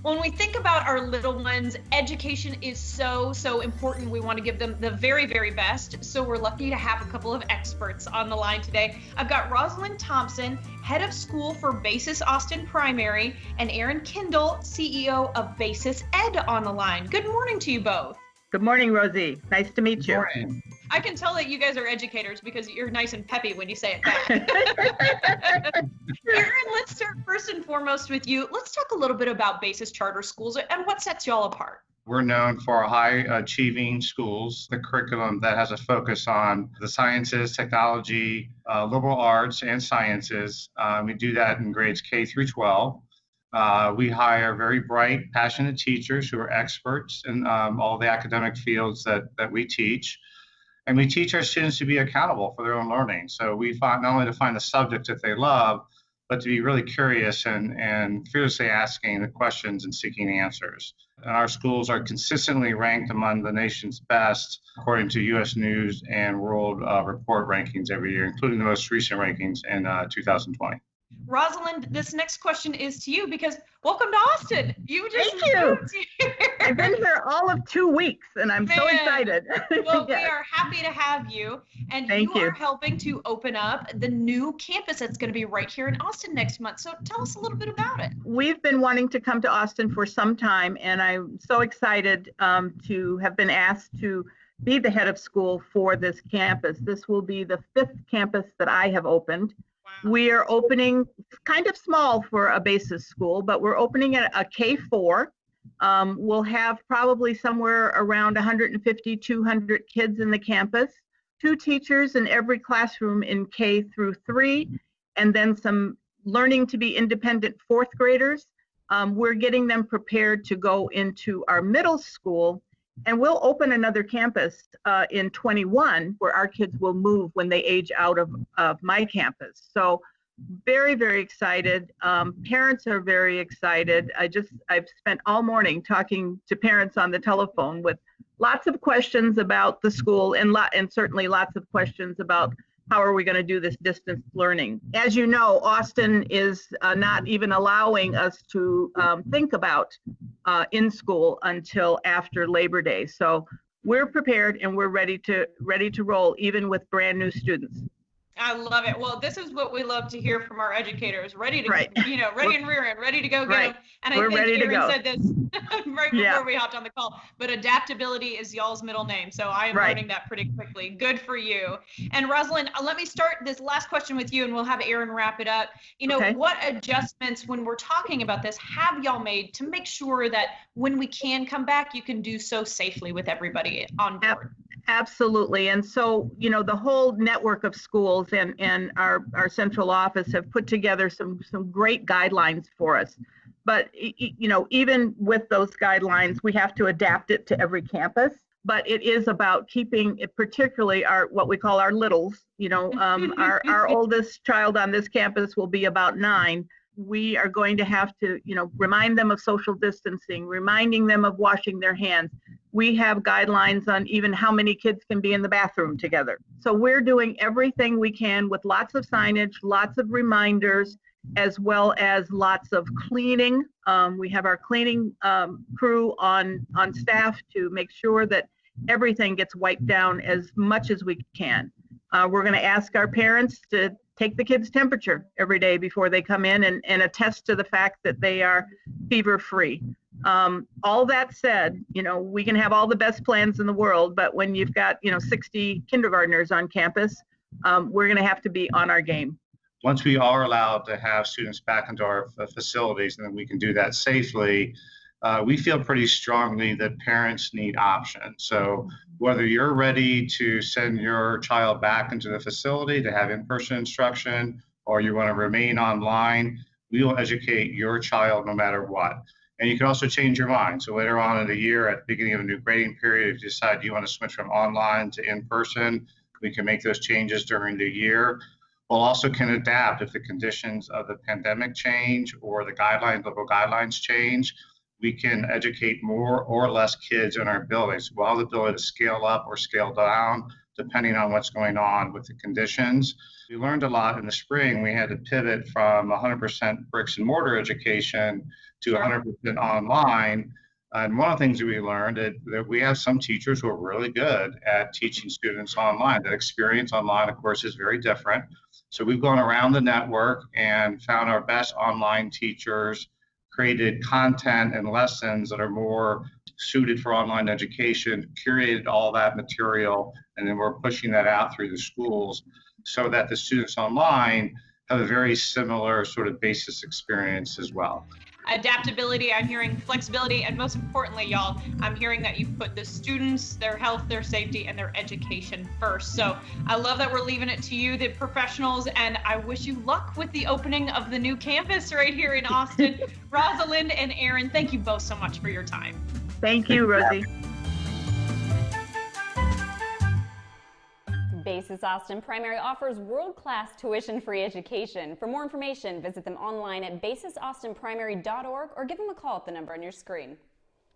When we think about our little ones, education is so important. We want to give them the very, very best. So we're lucky to have a couple of experts on the line today. I've got Rosalind Thompson, head of school for BASIS Austin Primary, and Aaron Kindel, CEO of BASIS.ed on the line. Good morning to you both. Good morning, Rosie. Nice to meet you. Good morning. I can tell that you guys are educators because you're nice and peppy when you say it back. Aaron, let's start first and foremost with you. Let's talk a little bit about BASIS charter schools and what sets y'all apart. We're known for high achieving schools, the curriculum that has a focus on the sciences, technology, liberal arts, and sciences. We do that in grades K through 12. We hire very bright, passionate teachers who are experts in all the academic fields that we teach. And we teach our students to be accountable for their own learning. So we find not only to find the subject that they love, but to be really curious and fearlessly asking the questions and seeking the answers. And our schools are consistently ranked among the nation's best, according to U.S. News and World Report rankings every year, including the most recent rankings in 2020. Rosalind, this next question is to you because welcome to Austin. You just moved here. I've been here all of 2 weeks and I'm so excited. Well, we are happy to have you. And you are helping to open up the new campus that's going to be right here in Austin next month. So tell us a little bit about it. We've been wanting to come to Austin for some time, and I'm so excited to have been asked to be the head of school for this campus. This will be the 5th campus that I have opened. We are opening kind of small for a BASIS school, but we're opening at a K4. We'll have probably somewhere around 150, 200 kids in the campus, 2 teachers in every classroom in K through 3, and then some learning to be independent 4th graders. We're getting them prepared to go into our middle school. And we'll open another campus in 21 where our kids will move when they age out of my campus. So very, very excited. Parents are very excited. I've spent all morning talking to parents on the telephone with lots of questions about the school and certainly lots of questions about how are we going to do this distance learning. As you know, Austin is not even allowing us to think about in school until after Labor Day. So we're prepared and we're ready to roll, even with brand new students. I love it. Well, this is what we love to hear from our educators. Ready to, ready and rear end, ready to go get them. And I think Aaron said this right before we hopped on the call, but adaptability is y'all's middle name. So I am learning that pretty quickly. Good for you. And Rosalind, let me start this last question with you and we'll have Aaron wrap it up. What adjustments when we're talking about this have y'all made to make sure that when we can come back, you can do so safely with everybody on board? Absolutely. And so, the whole network of schools and our central office have put together some great guidelines for us. But, even with those guidelines, we have to adapt it to every campus. But it is about keeping it, particularly what we call our littles. Our oldest child on this campus will be about 9. We are going to have to, remind them of social distancing, reminding them of washing their hands. We have guidelines on even how many kids can be in the bathroom together. So we're doing everything we can with lots of signage, lots of reminders, as well as lots of cleaning. We have our cleaning crew on staff to make sure that everything gets wiped down as much as we can. We're going to ask our parents to take the kids' temperature every day before they come in and attest to the fact that they are fever-free. All that said, we can have all the best plans in the world, but when you've got, 60 kindergartners on campus, we're going to have to be on our game. Once we are allowed to have students back into our facilities and then we can do that safely, we feel pretty strongly that parents need options. So whether you're ready to send your child back into the facility to have in-person instruction or you want to remain online, we will educate your child no matter what. And you can also change your mind. So later on in the year, at the beginning of a new grading period, if you decide you want to switch from online to in-person, we can make those changes during the year. We'll also can adapt if the conditions of the pandemic change or the local guidelines change. We can educate more or less kids in our buildings. We'll have the ability to scale up or scale down depending on what's going on with the conditions. We learned a lot in the spring. We had to pivot from 100% bricks and mortar education to 100% online. And one of the things that we learned that we have some teachers who are really good at teaching students online. That experience online, of course, is very different. So we've gone around the network and found our best online teachers, created content and lessons that are more suited for online education, curated all that material, and then we're pushing that out through the schools so that the students online have a very similar sort of BASIS experience as well. Adaptability, I'm hearing flexibility, and most importantly, y'all, I'm hearing that you put the students, their health, their safety, and their education first. So I love that we're leaving it to you, the professionals, and I wish you luck with the opening of the new campus right here in Austin. Rosalind and Aaron, thank you both so much for your time. Thank you, Rosie. BASIS Austin Primary offers world-class tuition-free education. For more information, visit them online at basisaustinprimary.org or give them a call at the number on your screen.